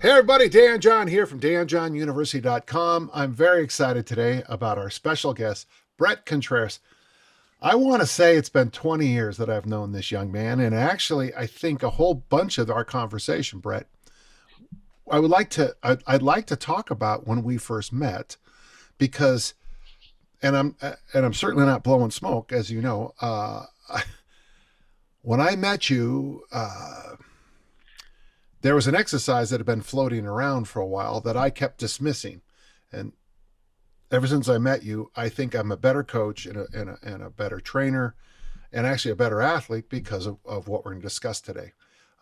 Hey everybody, Dan John here from danjohnuniversity.com. I'm very excited today about our special guest, Bret Contreras. I want to say it's been 20 years that I've known this young man, and actually I think a whole bunch of our conversation, Bret, I'd like to talk about when we first met because and I'm certainly not blowing smoke, as you know. When I met you, there was an exercise that had been floating around for a while that I kept dismissing. And ever since I met you, I think I'm a better coach and a better trainer and actually a better athlete because of what we're going to discuss today.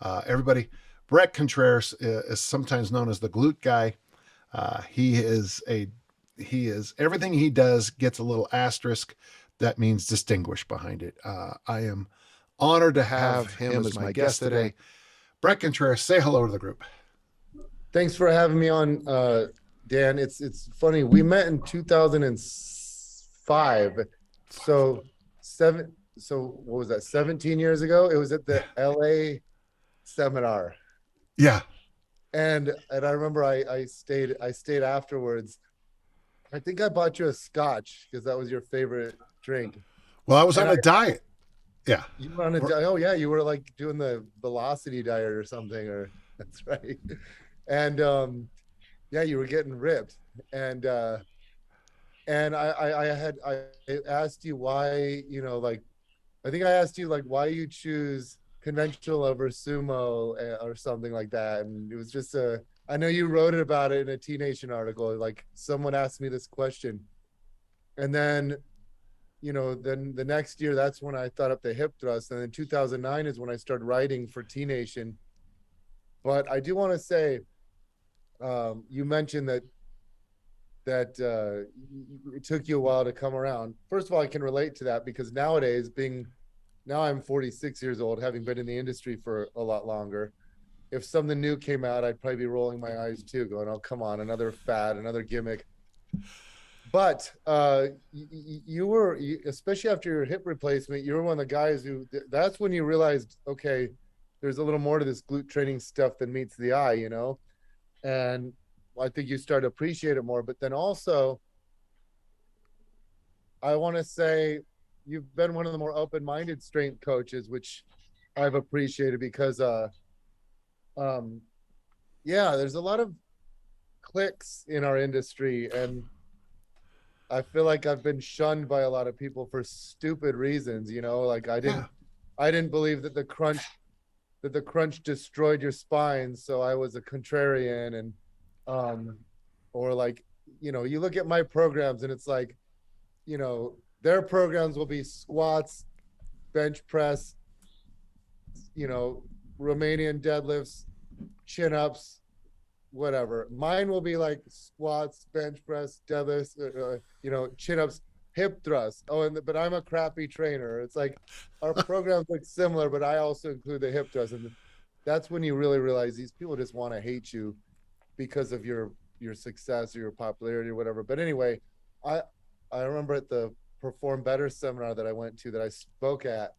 Everybody, Bret Contreras is sometimes known as the glute guy. He is everything he does gets a little asterisk. That means distinguished behind it. I am honored to have him as my guest today. Bret Contreras, say hello to the group. Thanks for having me on, Dan. It's funny. We met in 2005. So what was that? 17 years ago? It was at the LA seminar. Yeah. And I remember I stayed afterwards. I think I bought you a Scotch because that was your favorite drink. Well, I was on a diet. Yeah. You were on a diet. Oh yeah, you were like doing the velocity diet or something, or that's right. And yeah, you were getting ripped. And I asked you why, like I think I asked you like why you choose conventional over sumo or something like that. And it was just I know you wrote it about it in a T Nation article. Like someone asked me this question. And then then the next year, that's when I thought up the hip thrust. And then 2009 is when I started writing for T Nation. But I do want to say, you mentioned that it took you a while to come around. First of all, I can relate to that because nowadays, now I'm 46 years old, having been in the industry for a lot longer. If something new came out, I'd probably be rolling my eyes too, going, "Oh, come on, another fad, another gimmick." But you were, especially after your hip replacement, you were one of the guys that's when you realized, okay, there's a little more to this glute training stuff than meets the eye, and I think you started to appreciate it more. But then also, I want to say you've been one of the more open-minded strength coaches, which I've appreciated because, yeah, there's a lot of cliques in our industry, and I feel like I've been shunned by a lot of people for stupid reasons, like I didn't believe that the crunch destroyed your spine. So I was a contrarian. And, or like, you look at my programs and it's like, their programs will be squats, bench press, Romanian deadlifts, chin ups, whatever. Mine will be like squats, bench press, deadlifts, chin ups, hip thrust. Oh, but I'm a crappy trainer. It's like our programs look similar, but I also include the hip thrust, and that's when you really realize these people just want to hate you because of your success or your popularity or whatever. But anyway, I remember at the Perform Better seminar that I went to that I spoke at,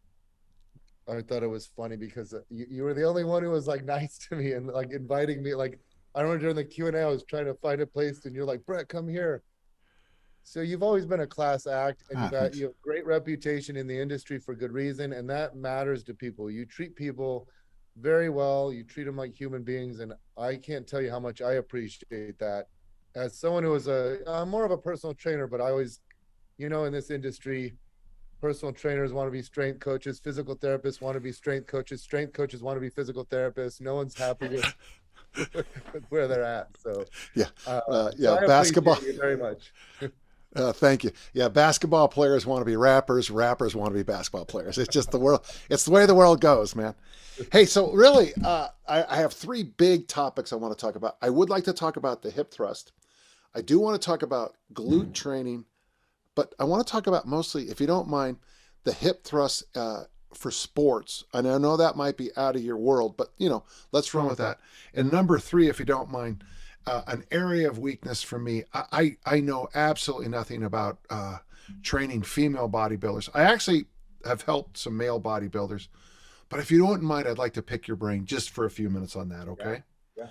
I thought it was funny because you were the only one who was like nice to me and like inviting me. Like I remember during the Q&A, I was trying to find a place and you're like, "Bret, come here." So you've always been a class act, and you have great reputation in the industry for good reason. And that matters to people. You treat people very well. You treat them like human beings. And I can't tell you how much I appreciate that. As someone who was more of a personal trainer, but I always, in this industry, personal trainers want to be strength coaches, physical therapists want to be strength coaches want to be physical therapists. No one's happy with where they're at. So yeah, so basketball. You very much. Thank you. Yeah, basketball players want to be rappers want to be basketball players. It's just the world. It's the way the world goes, man. Hey, so really, I have three big topics I want to talk about. I would like to talk about the hip thrust. I do want to talk about glute training, but I want to talk about mostly, if you don't mind, the hip thrust for sports. And I know that might be out of your world, but let's run with that. And number three, if you don't mind, an area of weakness for me. I know absolutely nothing about training female bodybuilders. I actually have helped some male bodybuilders, but if you don't mind, I'd like to pick your brain just for a few minutes on that. Okay. Yeah.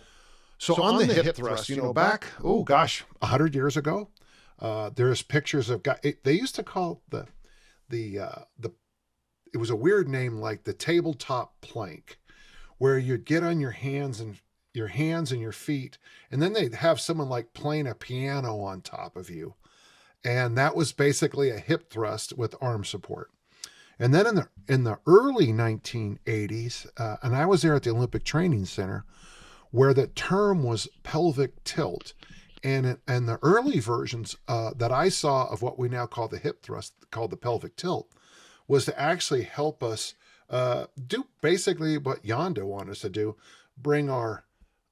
So on the hip thrust, back, oh gosh, 100 years ago, there's pictures of guys. They used to call the it was a weird name, like the tabletop plank, where you'd get on your hands and your feet, and then they'd have someone like playing a piano on top of you, and that was basically a hip thrust with arm support. And then in the early 1980s, and I was there at the Olympic Training Center, where the term was pelvic tilt. And the early versions that I saw of what we now call the hip thrust, called the pelvic tilt, was to actually help us do basically what Yonda wanted us to do: bring our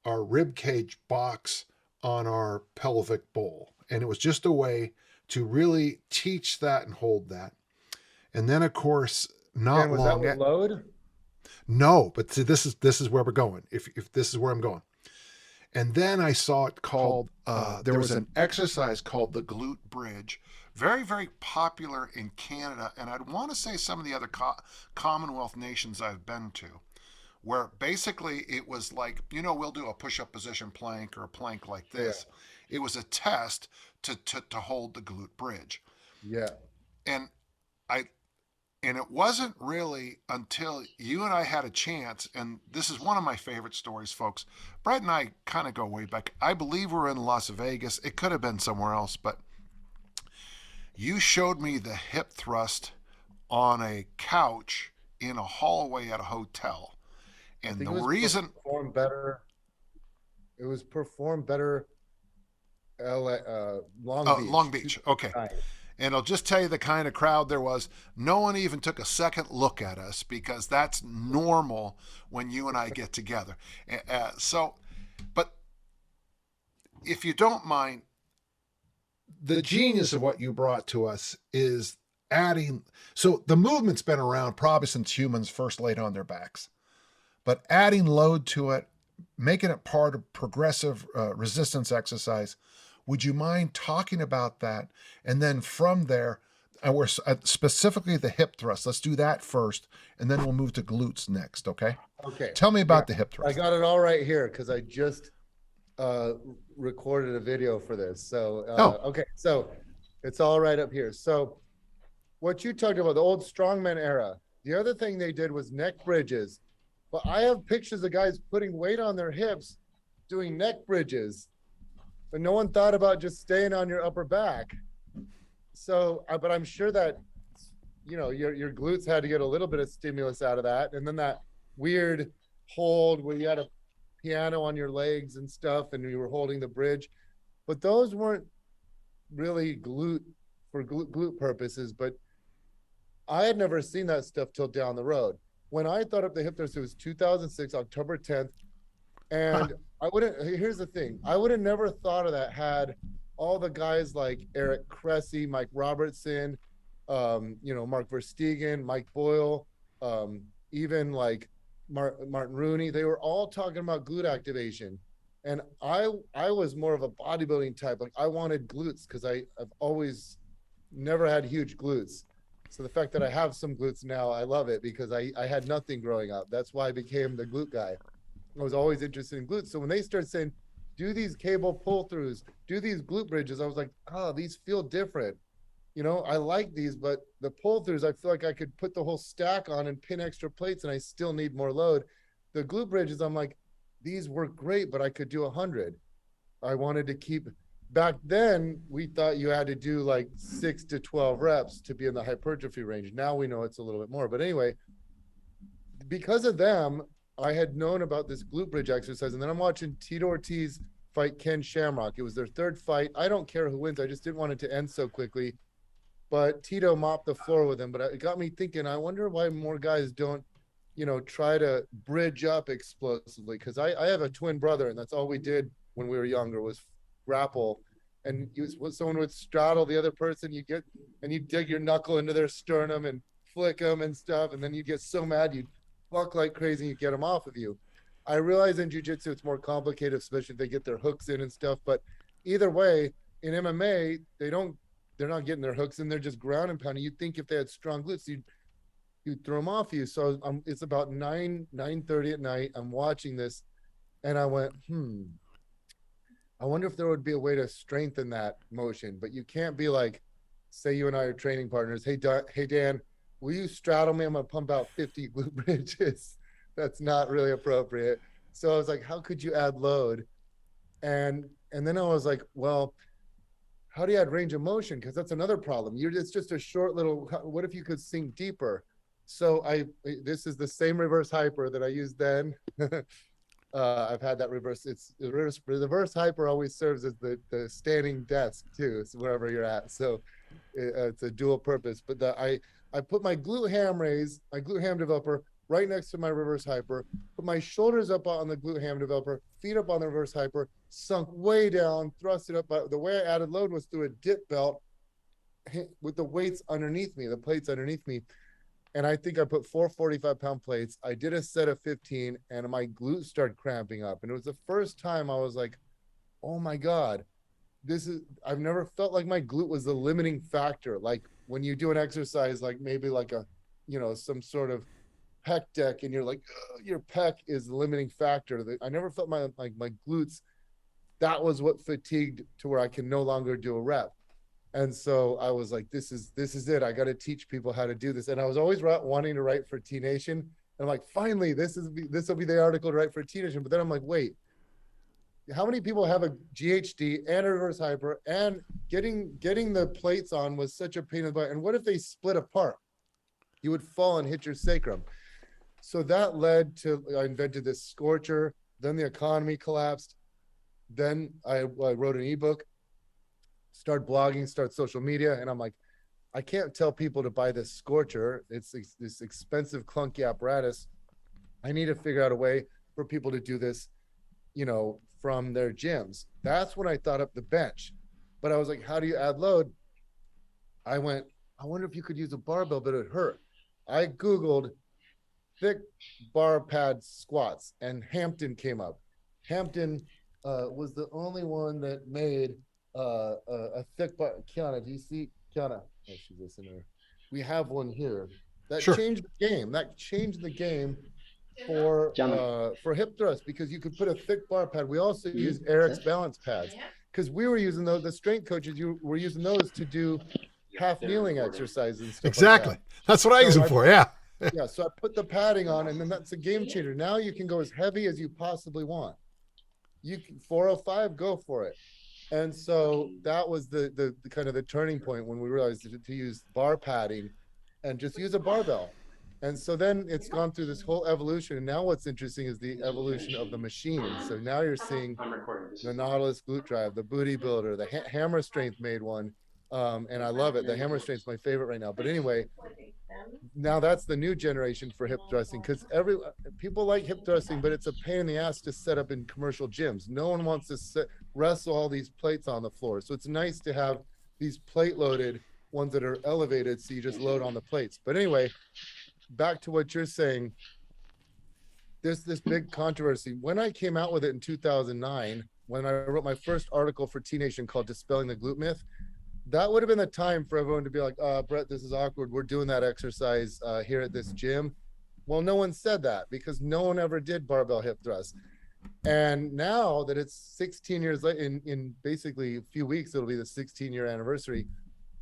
rib cage box on our pelvic bowl. And it was just a way to really teach that and hold that. And then, of course, not And was long. that with load? No, but see, this is where we're going. If this is where I'm going. And then I saw it called, there was an exercise called the glute bridge, very, very popular in Canada. And I'd want to say some of the other Commonwealth nations I've been to, where basically it was like, we'll do a push-up position plank or a plank like this. Yeah. It was a test to hold the glute bridge. Yeah. And it wasn't really until you and I had a chance, and this is one of my favorite stories, folks. Bret and I kind of go way back. I believe we're in Las Vegas. It could have been somewhere else, but you showed me the hip thrust on a couch in a hallway at a hotel. And the reason... It was performed better Long Beach. Long Beach, okay. And I'll just tell you the kind of crowd there was. No one even took a second look at us, because that's normal when you and I get together. But if you don't mind, the genius of what you brought to us is adding. So the movement's been around probably since humans first laid on their backs, but adding load to it, making it part of progressive resistance exercise. Would you mind talking about that? And then from there, we're specifically the hip thrust. Let's do that first, and then we'll move to glutes next, okay? Okay. Tell me about the hip thrust. I got it all right here because I just recorded a video for this. So, okay. So it's all right up here. So what you talked about, the old strongman era, the other thing they did was neck bridges. But I have pictures of guys putting weight on their hips doing neck bridges. But no one thought about just staying on your upper back. So, but I'm sure that, your glutes had to get a little bit of stimulus out of that. And then that weird hold where you had a piano on your legs and stuff, and you were holding the bridge. But those weren't really glute purposes. But I had never seen that stuff till down the road. When I thought up the hip thrust, it was 2006, October 10th. And here's the thing. I would have never thought of that had all the guys like Eric Cressy, Mike Robertson, Mark Verstegen, Mike Boyle, even like Martin Rooney. They were all talking about glute activation. And I was more of a bodybuilding type. Like I wanted glutes because I've always never had huge glutes. So the fact that I have some glutes now, I love it because I had nothing growing up. That's why I became the glute guy. I was always interested in glutes. So when they started saying, do these cable pull-throughs, do these glute bridges, I was like, these feel different. I like these, but the pull-throughs, I feel like I could put the whole stack on and pin extra plates and I still need more load. The glute bridges, I'm like, these work great, but I could do 100. I wanted to keep, back then, we thought you had to do like 6 to 12 reps to be in the hypertrophy range. Now we know it's a little bit more. But anyway, because of them, I had known about this glute bridge exercise, and then I'm watching Tito Ortiz fight Ken Shamrock. It was their third fight. I don't care who wins. I just didn't want it to end so quickly. But Tito mopped the floor with him. But it got me thinking, I wonder why more guys don't, try to bridge up explosively. Because I have a twin brother, and that's all we did when we were younger was grapple. And someone would straddle the other person, you dig your knuckle into their sternum and flick them and stuff. And then you get so mad, you'd buck like crazy and you get them off of you. I realize in jiu-jitsu it's more complicated, especially if they get their hooks in and stuff. But either way, in MMA, they're not getting their hooks in, they're just ground and pounding. You'd think if they had strong glutes, you'd throw them off you. So it's about 9:30 at night. I'm watching this and I went, I wonder if there would be a way to strengthen that motion, but you can't be like, say you and I are training partners. Hey Dan, will you straddle me? I'm gonna pump out 50 glute bridges. That's not really appropriate. So I was like, how could you add load? And then I was like, well, how do you add range of motion? Because that's another problem. It's just a short little. What if you could sink deeper? So this is the same reverse hyper that I used then. I've had that reverse. It's reverse hyper always serves as the standing desk too, so wherever you're at. So it's a dual purpose. But I put my glute ham raise, my glute ham developer right next to my reverse hyper, put my shoulders up on the glute ham developer, feet up on the reverse hyper, sunk way down, thrust it up. But the way I added load was through a dip belt with the weights underneath me, the plates underneath me. And I think I put 4 45-pound plates. I did a set of 15 and my glutes started cramping up. And it was the first time I was like, oh my God, I've never felt like my glute was the limiting factor. Like when you do an exercise, like maybe like some sort of pec deck and you're like, your pec is the limiting factor. I never felt my glutes. That was what fatigued to where I can no longer do a rep. And so I was like, this is it. I got to teach people how to do this. And I was always wanting to write for T Nation. And I'm like, finally, this will be the article to write for T Nation. But then I'm like, wait, how many people have a GHD and a reverse hyper, and getting the plates on was such a pain in the butt. And what if they split apart? You would fall and hit your sacrum. So that led to, I invented this scorcher. Then the economy collapsed. Then I wrote an ebook, start blogging, start social media. And I'm like, I can't tell people to buy this scorcher. It's this expensive, clunky apparatus. I need to figure out a way for people to do this, from their gyms. That's when I thought up the bench. But I was like, how do you add load? I wonder if you could use a barbell, but it hurt. I Googled thick bar pad squats and Hampton came up. Hampton was the only one that made a thick bar. Kiana, do you see Kiana? Oh, she's listening. We have one here that changed the game. That changed the game for hip thrust, because you could put a thick bar pad. We also use Eric's balance pads because we were using those. The strength coaches, you were using those to do half kneeling exercises and stuff. Exactly. Like that. That's what I use them for. Yeah. Yeah. So I put the padding on, and then that's a game changer. Now you can go as heavy as you possibly want. You can 405, go for it. And so that was the kind of the turning point when we realized to use bar padding and just use a barbell. And so then it's gone through this whole evolution. And now what's interesting is the evolution of the machine. So now you're seeing the Nautilus glute drive, the Booty Builder, the Hammer Strength made one. And I love it. The Hammer Strength's my favorite right now. But anyway, now that's the new generation for hip thrusting, because people like hip thrusting, but it's a pain in the ass to set up in commercial gyms. No one wants to wrestle all these plates on the floor. So it's nice to have these plate loaded ones that are elevated, so you just load on the plates. But anyway, back to what you're saying, there's this big controversy. When I came out with it in 2009, when I wrote my first article for T Nation called Dispelling the Glute Myth, that would have been the time for everyone to be like, Bret, this is awkward. We're doing that exercise here at this gym. Well, no one said that because no one ever did barbell hip thrust. And now that it's 16 years late, in basically a few weeks, it'll be the 16-year anniversary.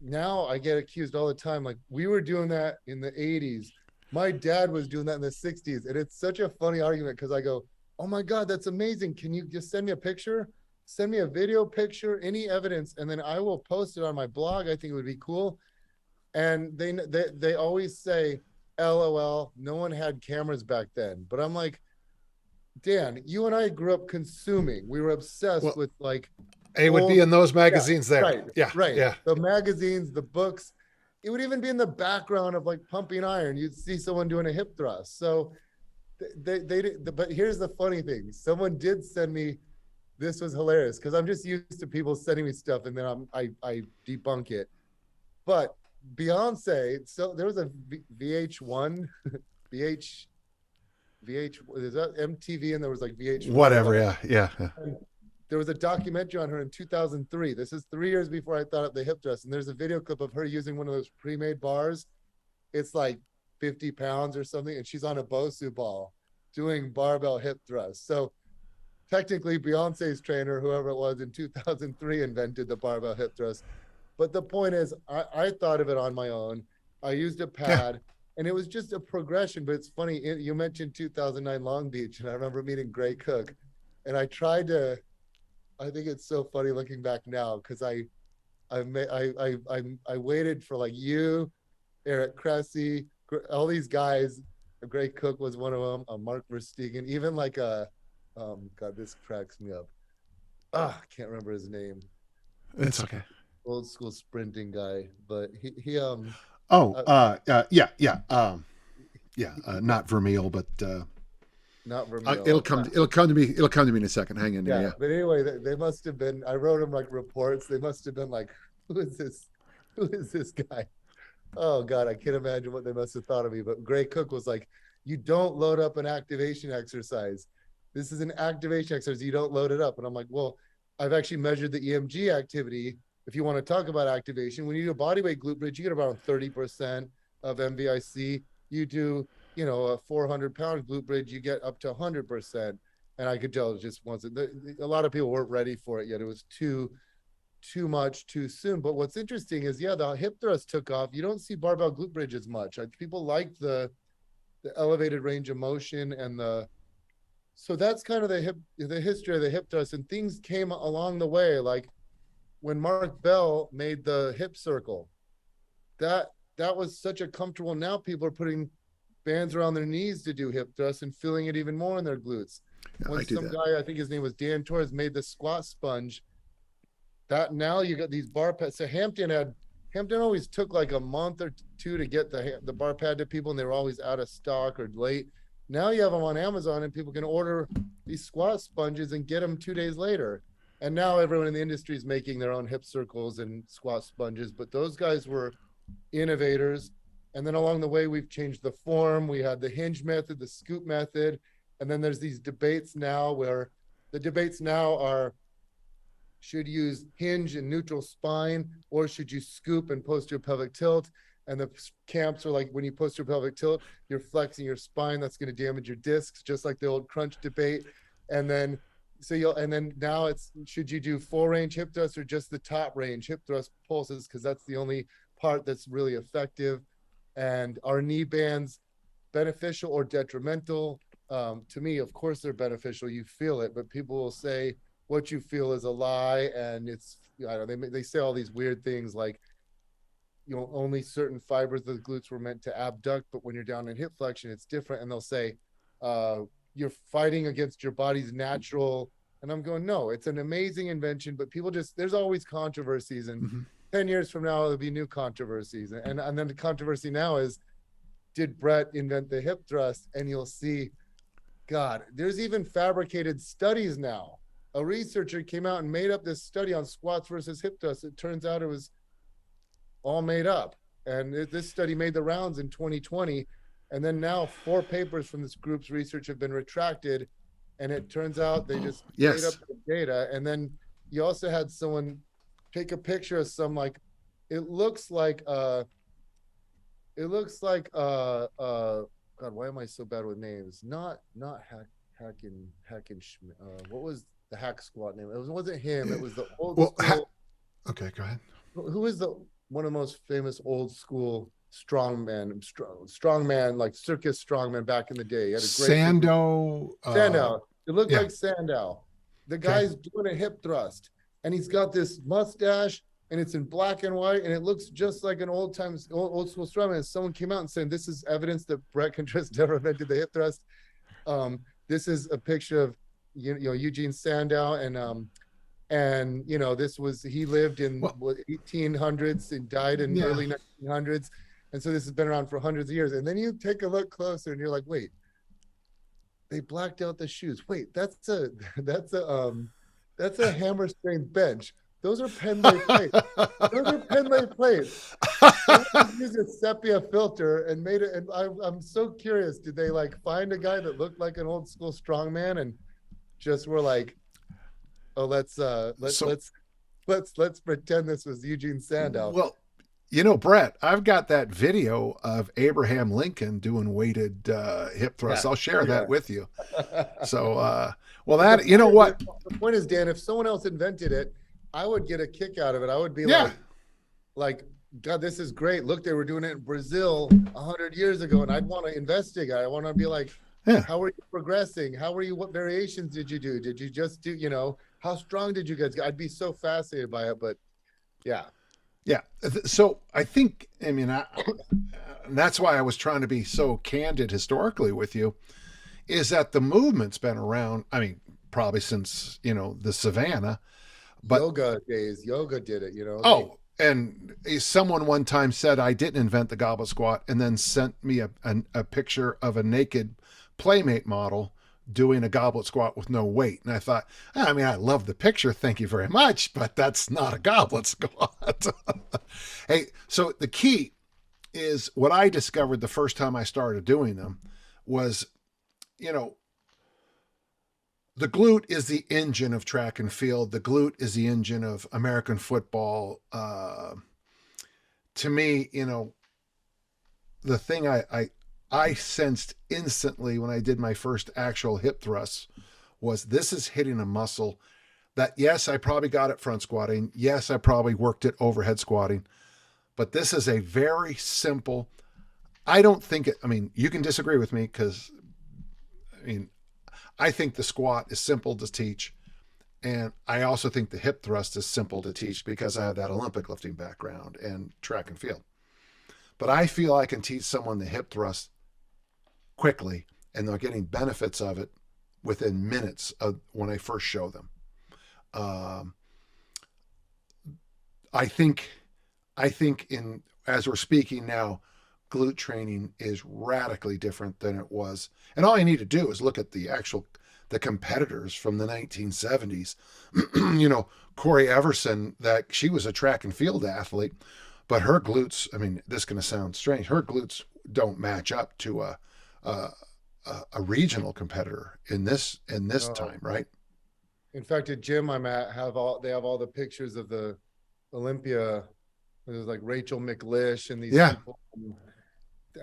Now I get accused all the time, like, we were doing that in the 80s. My dad was doing that in the 60s. And it's such a funny argument because I go, oh my God, that's amazing. Can you just send me a picture? Send me a video picture, any evidence, and then I will post it on my blog. I think it would be cool. And they always say, LOL, no one had cameras back then. But I'm like, Dan, you and I grew up consuming. We were obsessed with like. It would be in those magazines there. Right. Yeah. Right. Yeah. The magazines, the books. It would even be in the background of like pumping iron. You'd see someone doing a hip thrust. So but here's the funny thing. Someone did send me. This was hilarious because I'm just used to people sending me stuff and then I debunk it. But Beyonce, so there was a VH1, is that MTV, and there was like VH1. Whatever, yeah. And there was a documentary on her in 2003. This is 3 years before I thought up the hip thrust. And there's a video clip of her using one of those pre-made bars. It's like 50 pounds or something. And she's on a Bosu ball doing barbell hip thrust. So technically Beyonce's trainer, whoever it was in 2003, invented the barbell hip thrust. But the point is, I thought of it on my own. I used a Yeah. pad, and it was just a progression. But it's funny, you mentioned 2009 Long Beach, and I remember meeting Gray Cook, and I tried to. I think it's so funny looking back now because I waited for like you, Eric Cressy, all these guys. Gray Cook was one of them. Mark Verstegen, even like God, this cracks me up. I can't remember his name. It's okay. Old school sprinting guy, but Not Vermeil, but not Vermeil. it'll come to me in a second. Hang in there. Yeah. But anyway, they must have been. I wrote them like reports. They must have been like, who is this guy? Oh God, I can't imagine what they must have thought of me. But Gray Cook was like, you don't load up an activation exercise. This is an activation exercise. You don't load it up. And I'm like, well, I've actually measured the EMG activity. If you want to talk about activation, when you do a bodyweight glute bridge, you get about 30% of MVIC. You do, a 400-pound glute bridge, you get up to 100%. And I could tell it just wasn't. A lot of people weren't ready for it yet. It was too much too soon. But what's interesting is, the hip thrust took off. You don't see barbell glute bridge as much. People like the elevated range of motion so that's kind of the history of the hip thrust, and things came along the way. Like when Mark Bell made the hip circle, that was such a comfortable. Now people are putting bands around their knees to do hip thrust and feeling it even more in their glutes. When some guy, I think his name was Dan Teaches, made the squat sponge, that now you got these bar pads. So Hampton always took like a month or two to get the bar pad to people, and they were always out of stock or late. Now you have them on Amazon, and people can order these squat sponges and get them 2 days later. And now everyone in the industry is making their own hip circles and squat sponges. But those guys were innovators. And then along the way, we've changed the form. We had the hinge method, the scoop method. And then there's these debates now where the debates now are, should you use hinge and neutral spine, or should you scoop and posterior pelvic tilt? And the camps are like, when you posterior pelvic tilt, you're flexing your spine. That's going to damage your discs, just like the old crunch debate. And then now it's, should you do full range hip thrust or just the top range hip thrust pulses? Because that's the only part that's really effective. And are knee bands beneficial or detrimental? To me, of course, they're beneficial. You feel it, but people will say what you feel is a lie. And it's, they say all these weird things like, only certain fibers of the glutes were meant to abduct, but when you're down in hip flexion, it's different. And they'll say, you're fighting against your body's natural. And I'm going, no, it's an amazing invention, but people there's always controversies. And 10 years from now, there'll be new controversies. And then the controversy now is, did Bret invent the hip thrust? And you'll see, God, there's even fabricated studies now. A researcher came out and made up this study on squats versus hip thrust. It turns out it was all made up. And this study made the rounds in 2020. And then now 4 papers from this group's research have been retracted. And it turns out they just made up the data. And then you also had someone take a picture of some, like, it looks like God, why am I so bad with names? Not Hacking Schmidt. What was the hack squat name? It wasn't him. It was the old school. Okay, go ahead. Who is one of the most famous old school strongman, like circus strongman back in the day? He had a great Sandow. Sandow. It looked like Sandow. The guy's doing a hip thrust, and he's got this mustache, and it's in black and white, and it looks just like an old school strongman. And someone came out and said, this is evidence that Bret Contreras never invented the hip thrust. This is a picture of Eugene Sandow, and this was, he lived in 1800s and died in early 1900s, and so this has been around for hundreds of years. And then you take a look closer, and you're like, wait, they blacked out the shoes. Wait, that's a hammer strength bench. Those are Pendlay plates. Those are Pendlay plates. Use a sepia filter and made it. And I'm so curious. Did they find a guy that looked like an old school strongman and just were like, oh, let's pretend this was Eugene Sandow? Well, You know, Brett, I've got that video of Abraham Lincoln doing weighted hip thrusts. Yeah. I'll share Oh, that yeah. with you. So, well, But that, you know what? the point is, Dan, if someone else invented it, I would get a kick out of it. I would be Yeah. like, God, this is great. Look, they were doing it in Brazil 100 years ago, and I'd want to investigate. I want to be like, Yeah. how are you progressing? How are you? What variations did you do? Did you just do, how strong did you guys get? I'd be so fascinated by it, but yeah. Yeah. So I think, I mean, that's why I was trying to be so candid historically with you, is that the movement's been around, I mean, probably since, the savannah. But Yoga days, yoga did it, oh, and someone one time said I didn't invent the goblet squat, and then sent me a picture of a naked Playmate model doing a goblet squat with no weight. And I thought, I mean, I love the picture, thank you very much, but that's not a goblet squat. Hey, so the key is what I discovered the first time I started doing them was, the glute is the engine of track and field. The glute is the engine of American football. To me, the thing I sensed instantly when I did my first actual hip thrusts was this is hitting a muscle that, yes, I probably got it front squatting. Yes, I probably worked it overhead squatting. But this is a very simple, I don't think it, I mean, you can disagree with me because, I think the squat is simple to teach. And I also think the hip thrust is simple to teach because I have that Olympic lifting background and track and field. But I feel I can teach someone the hip thrust quickly, and they're getting benefits of it within minutes of when I first show them. I think as we're speaking now, glute training is radically different than it was. And all you need to do is look at the competitors from the 1970s. Corey Everson, that she was a track and field athlete, but her glutes, I mean, this is going to sound strange, her glutes don't match up to a regional competitor in this time, right? In fact, at gym I'm at, they have all the pictures of the Olympia. There's like Rachel McLish and these people.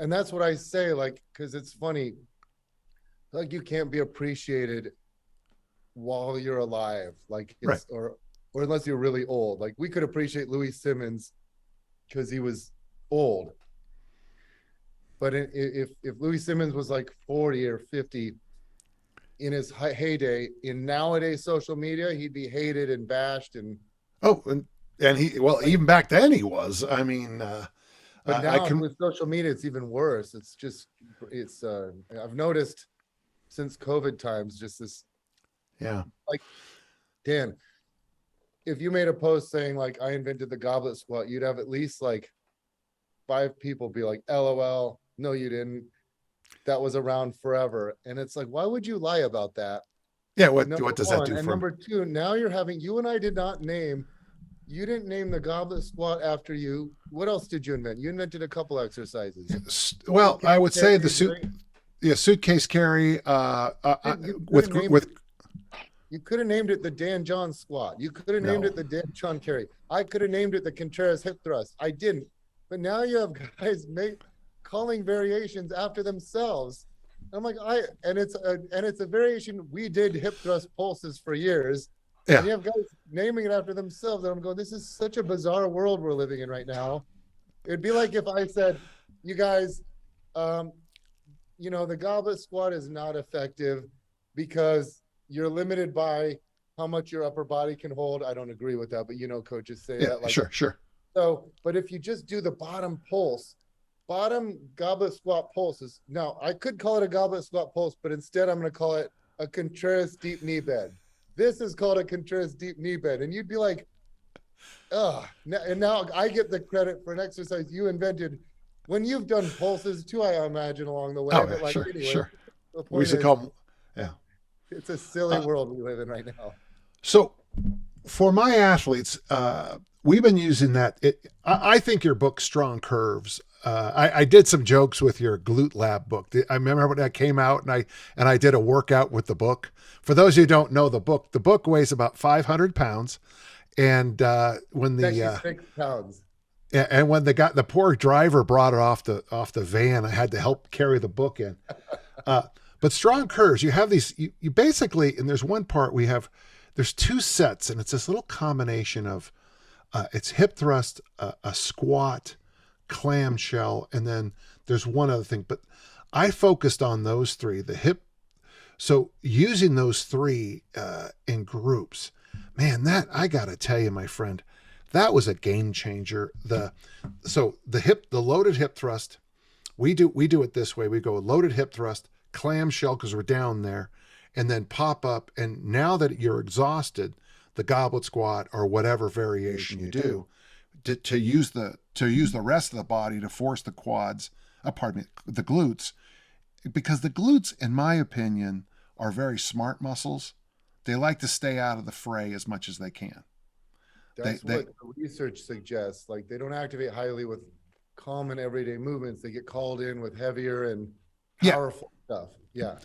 And that's what I say, like, because it's funny, like you can't be appreciated while you're alive, like it's right. or unless you're really old. Like we could appreciate Louis Simmons because he was old, but if Louis Simmons was like 40 or 50 in his heyday, in nowadays social media, he'd be hated and bashed and he, well, even back then he was. I mean, but now with social media, it's even worse. I've noticed since COVID times, just this. Yeah. Like, Dan, if you made a post saying like, I invented the goblet squat, you'd have at least like 5 people be like, LOL, no, you didn't. That was around forever. And it's like, why would you lie about that? Yeah. What does that do? And number 2, now you and I did not name. You didn't name the goblet squat after you. What else did you invent? You invented a couple exercises. Well, I would say the suitcase carry. With you could have named it the Dan John squat. You could have named it the Dan John carry. I could have named it the Contreras hip thrust. I didn't. But now you have guys calling variations after themselves. I'm like, and it's a variation. We did hip thrust pulses for years. Yeah. And you have guys naming it after themselves. And I'm going, this is such a bizarre world we're living in right now. It'd be like if I said, you guys, the goblet squat is not effective because you're limited by how much your upper body can hold. I don't agree with that, but coaches say that. Like, sure. So, but if you just do the bottom goblet squat pulses. Now, I could call it a goblet squat pulse, but instead I'm going to call it a Contreras deep knee bend. This is called a Contreras deep knee bend. And you'd be like, and now I get the credit for an exercise you invented when you've done pulses too, I imagine, along the way. Oh, but like, sure, anyway, sure. We used to call them, yeah. It's a silly world we live in right now. So for my athletes, we've been using that. I think your book, Strong Curves, I did some jokes with your Glute Lab book. I remember when that came out and I did a workout with the book. For those who don't know the book weighs about 500 pounds. And when the 6 pounds. And when the poor driver brought it off the van, I had to help carry the book in. But strong curves, you have these, you basically, and there's one part there's two sets, and it's this little combination of, it's hip thrust, a squat, clamshell, and then there's one other thing. But I focused on those three, the hip. So using those three in groups, man, that I got to tell you, my friend, that was a game changer. The loaded hip thrust, we do it this way. We go loaded hip thrust, clamshell because we're down there, and then pop up. And now that you're exhausted, the goblet squat or whatever variation you do, to use the rest of the body to force the quads, the glutes, because the glutes, in my opinion, are very smart muscles. They like to stay out of the fray as much as they can. That's what the research suggests. Like, they don't activate highly with common everyday movements. They get called in with heavier and powerful stuff. Yeah.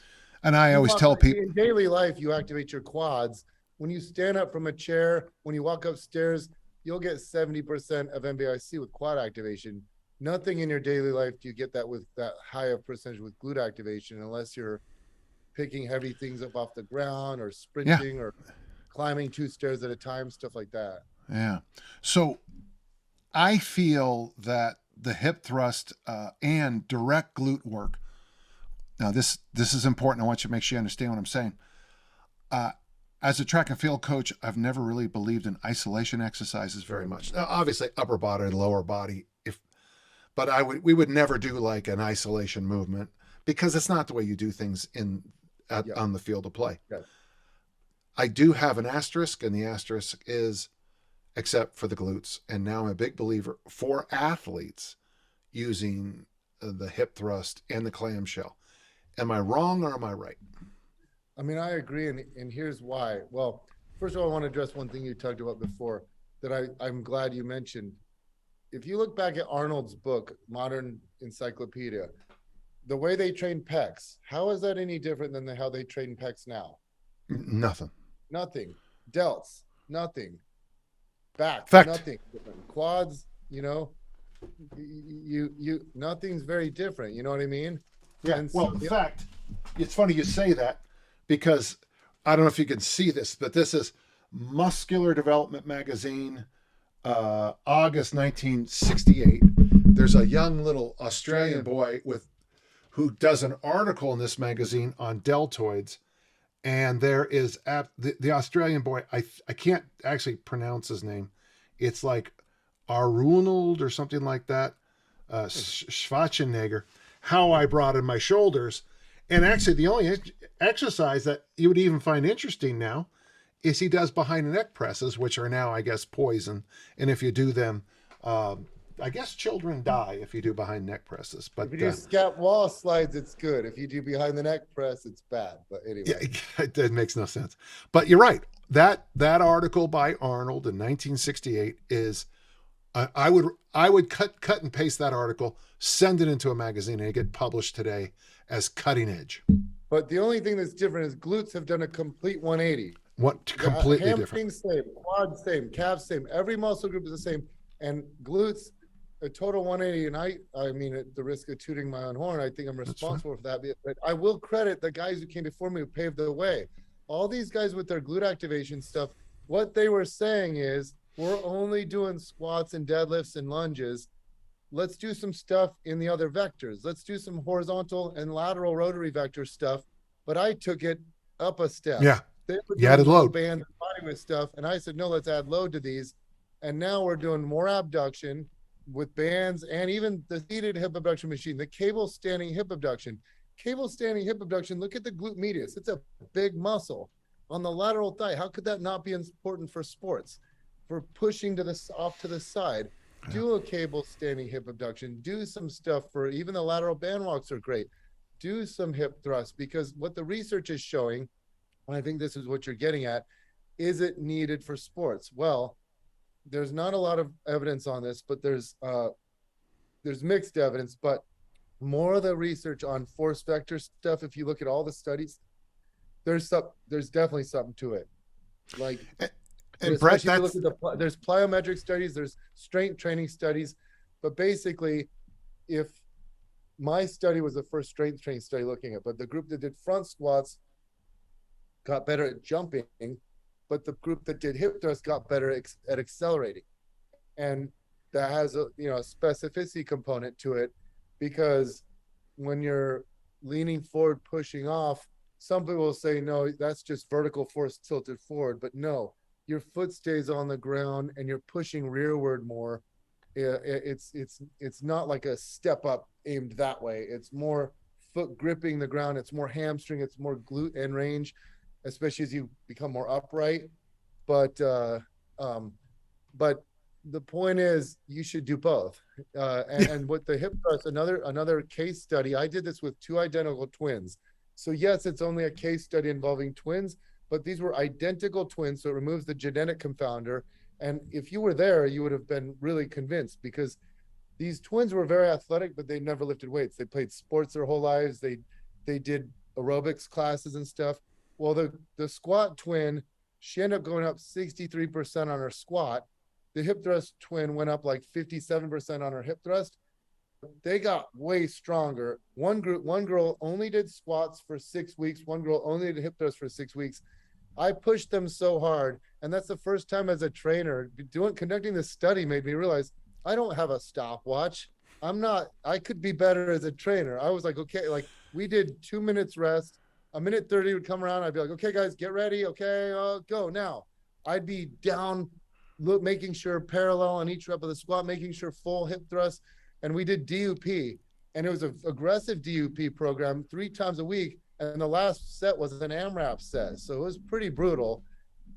And I always tell people, in daily life, you activate your quads. When you stand up from a chair, when you walk upstairs, you'll get 70% of MBIC with quad activation. Nothing in your daily life do you get that with that high of percentage with glute activation, unless you're picking heavy things up off the ground or sprinting or climbing 2 stairs at a time, stuff like that. Yeah. So I feel that the hip thrust and direct glute work. Now this is important. I want you to make sure you understand what I'm saying. As a track and field coach, I've never really believed in isolation exercises very much. Now, obviously upper body and lower body, but we would never do like an isolation movement because it's not the way you do things on the field of play. Yeah. I do have an asterisk, and the asterisk is except for the glutes. And now I'm a big believer for athletes using the hip thrust and the clamshell. Am I wrong or am I right? I mean, I agree, and here's why. Well, first of all, I want to address one thing you talked about before that I'm glad you mentioned. If you look back at Arnold's book, Modern Encyclopedia, the way they train pecs, how is that any different than how they train pecs now? Nothing. Delts, nothing. Back, nothing different. Quads, you nothing's very different. You know what I mean? Yeah. And well, in fact, it's funny you say that, because I don't know if you can see this, but this is Muscular Development Magazine, August 1968. There's a young little Australian boy who does an article in this magazine on deltoids. And there is the Australian boy, I can't actually pronounce his name. It's like Arunald or something like that. Schwarzenegger. How I broaden my shoulders. And actually the only exercise that you would even find interesting now is he does behind the neck presses, which are now, I guess, poison. And if you do them, I guess children die if you do behind neck presses. But if you do scat wall slides, it's good. If you do behind the neck press, it's bad. But anyway, yeah, it makes no sense. But you're right. That article by Arnold in 1968 is, I would cut and paste that article, send it into a magazine, and it get published today as cutting edge. But the only thing that's different is glutes have done a complete 180. What completely different? Same, quad same, calf same. Every muscle group is the same, and glutes a total 180. And I mean, at the risk of tooting my own horn, I think I'm responsible for that. But I will credit the guys who came before me who paved the way. All these guys with their glute activation stuff, what they were saying is, we're only doing squats and deadlifts and lunges. Let's do some stuff in the other vectors. Let's do some horizontal and lateral rotary vector stuff. But I took it up a step. Yeah. They were you added load. Band body weight stuff. And I said, no, let's add load to these. And now we're doing more abduction with bands and even the seated hip abduction machine, the cable standing hip abduction. Cable standing hip abduction, look at the glute medius. It's a big muscle on the lateral thigh. How could that not be important for sports? For pushing to the off to the side, do a cable standing hip abduction, do some stuff for even the lateral band walks are great. Do some hip thrusts, because what the research is showing, and I think this is what you're getting at, is it needed for sports? Well, there's not a lot of evidence on this, but there's mixed evidence, but more of the research on force vector stuff, if you look at all the studies, there's definitely something to it. Like, And Bret, Especially if you look at there's plyometric studies, there's strength training studies, but basically, if my study was the first strength training study looking at, but the group that did front squats got better at jumping, but the group that did hip thrust got better at accelerating. And that has a specificity component to it, because when you're leaning forward, pushing off, some people will say, no, that's just vertical force tilted forward. But no, your foot stays on the ground and you're pushing rearward more. It's not like a step up aimed that way. It's more foot gripping the ground. It's more hamstring. It's more glute end range, especially as you become more upright. But the point is, you should do both. And with the hip thrust, another case study, I did this with 2 identical twins. So yes, it's only a case study involving twins, but these were identical twins, so it removes the genetic confounder. And if you were there, you would have been really convinced, because these twins were very athletic, but they never lifted weights. They played sports their whole lives. They did aerobics classes and stuff. Well, the squat twin, she ended up going up 63% on her squat. The hip thrust twin went up like 57% on her hip thrust. They got way stronger. One girl only did squats for 6 weeks. One girl only did hip thrust for 6 weeks. I pushed them so hard. And that's the first time as a trainer, conducting this study made me realize I don't have a stopwatch. I could be better as a trainer. I was like, okay, like we did 2 minutes rest, a minute 30 would come around. I'd be like, okay, guys, get ready. Okay, go now. I'd be down, making sure parallel on each rep of the squat, making sure full hip thrust. And we did DUP, and it was an aggressive DUP program 3 times a week. And the last set was an AMRAP set. So it was pretty brutal.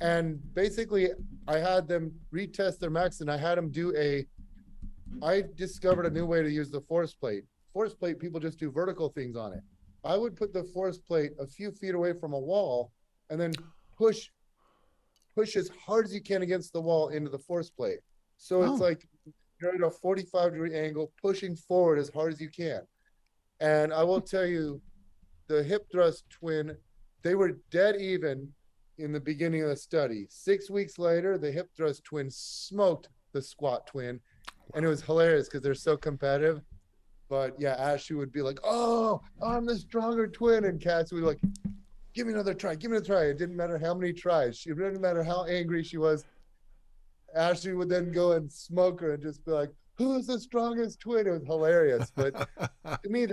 And basically I had them retest their max, and I had them I discovered a new way to use the force plate. Force plate, people just do vertical things on it. I would put the force plate a few feet away from a wall and then push as hard as you can against the wall into the force plate. So it's like you're at a 45-degree angle, pushing forward as hard as you can. And I will tell you, the hip thrust twin, they were dead even in the beginning of the study. 6 weeks later, the hip thrust twin smoked the squat twin. And it was hilarious because they're so competitive. But yeah, Ashley would be like, oh, I'm the stronger twin. And Cassie would be like, give me another try. Give me a try. It didn't matter how many tries. It didn't matter how angry she was. Ashley would then go and smoke her and just be like, who's the strongest twin? It was hilarious. But to me,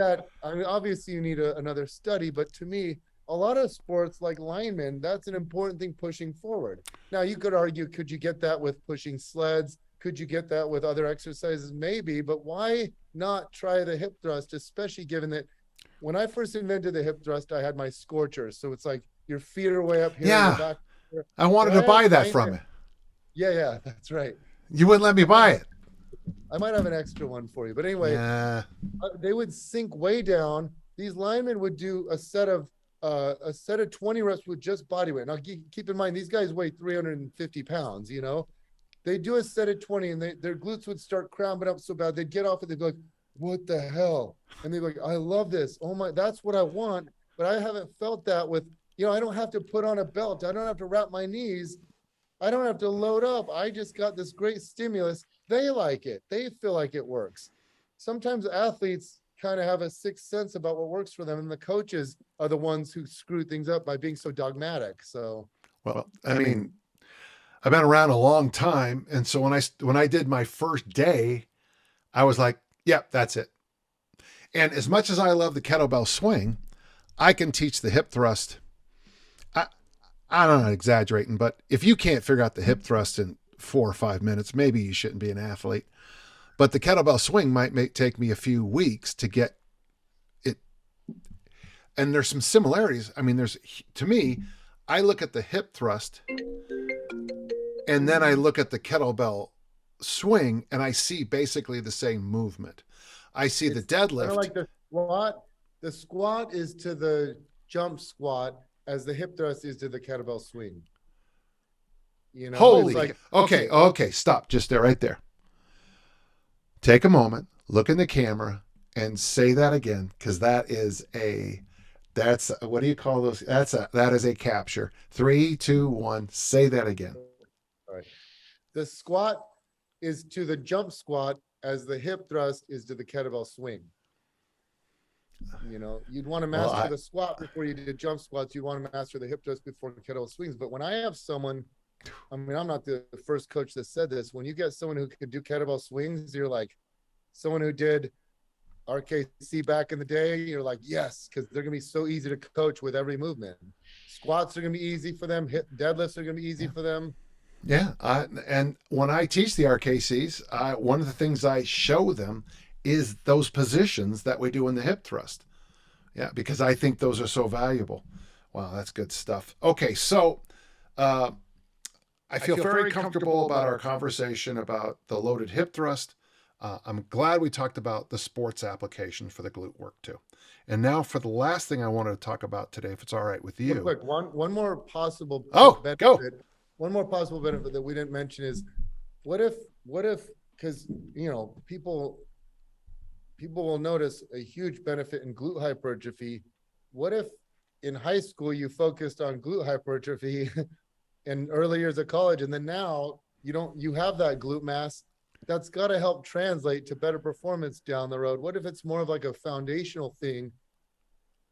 obviously you need another study. But to me, a lot of sports like linemen, that's an important thing, pushing forward. Now, you could argue, could you get that with pushing sleds? Could you get that with other exercises? Maybe, but why not try the hip thrust, especially given that when I first invented the hip thrust, I had my scorchers. So it's like your feet are way up here. Yeah, back here. I wanted to buy that from you. Yeah, that's right. You wouldn't let me buy it. I might have an extra one for you. But anyway, they would sink way down. These linemen would do a set of 20 reps with just body weight. Now, keep in mind, these guys weigh 350 pounds, They do a set of 20 and their glutes would start cramping up so bad. They'd get off it. They'd be like, what the hell? And they'd be like, I love this. Oh my, that's what I want. But I haven't felt that with, I don't have to put on a belt. I don't have to wrap my knees. I don't have to load up. I just got this great stimulus. They like it. They feel like it works. Sometimes athletes kind of have a sixth sense about what works for them. And the coaches are the ones who screw things up by being so dogmatic. So, well, I mean, I've been around a long time. And so when I did my first day, I was like, yep, that's it. And as much as I love the kettlebell swing, I can teach the hip thrust. I'm not exaggerating, but if you can't figure out the hip thrust in 4 or 5 minutes, maybe you shouldn't be an athlete. But the kettlebell swing might take me a few weeks to get it. And there's some similarities. I mean, to me, I look at the hip thrust and then I look at the kettlebell swing and I see basically the same movement. I see the deadlift. Kind of like the squat. The squat is to the jump squat as the hip thrust is to the kettlebell swing. Holy, like, okay, stop just there, right there. Take a moment, look in the camera and say that again. Cause that's what do you call those? That is a capture. 3, 2, 1, say that again. the squat is to the jump squat as the hip thrust is to the kettlebell swing. You know, you'd want to master the squat before you did jump squats. You want to master the hip thrust before the kettlebell swings. But when I have someone, I mean, I'm not the first coach that said this. When you get someone who can do kettlebell swings, you're like, someone who did RKC back in the day, you're like, yes, because they're going to be so easy to coach with every movement. Squats are going to be easy for them. Deadlifts are going to be easy for them. Yeah. And when I teach the RKCs, one of the things I show them is those positions that we do in the hip thrust. Yeah, because I think those are so valuable. Wow, that's good stuff. Okay, so I feel very comfortable about our conversation about the loaded hip thrust. I'm glad we talked about the sports application for the glute work too. And now for the last thing I wanted to talk about today, if it's all right with you. Real quick, one more possible benefit. Go. One more possible benefit that we didn't mention is what if, because, you know, people will notice a huge benefit in glute hypertrophy. What if in high school you focused on glute hypertrophy in early years of college, and then now you have that glute mass that's got to help translate to better performance down the road? What if it's more of like a foundational thing?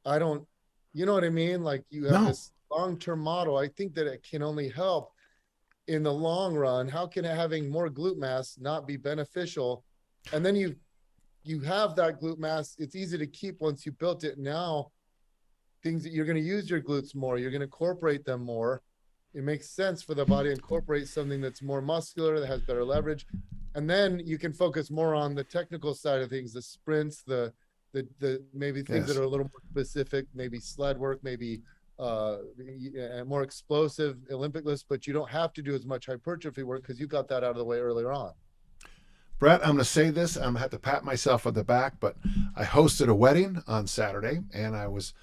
You know what I mean? Like you have this long-term model. I think that it can only help in the long run. How can having more glute mass not be beneficial? And then you have that glute mass. It's easy to keep once you built it. Now, things that you're going to use your glutes more, you're going to incorporate them more. It makes sense for the body to incorporate something that's more muscular, that has better leverage. And then you can focus more on the technical side of things, the sprints, the maybe things that are a little more specific, maybe sled work, maybe more explosive Olympic lifts, but you don't have to do as much hypertrophy work because you got that out of the way earlier on. Bret, I'm going to say this. I'm going to have to pat myself on the back, but I hosted a wedding on Saturday, and I was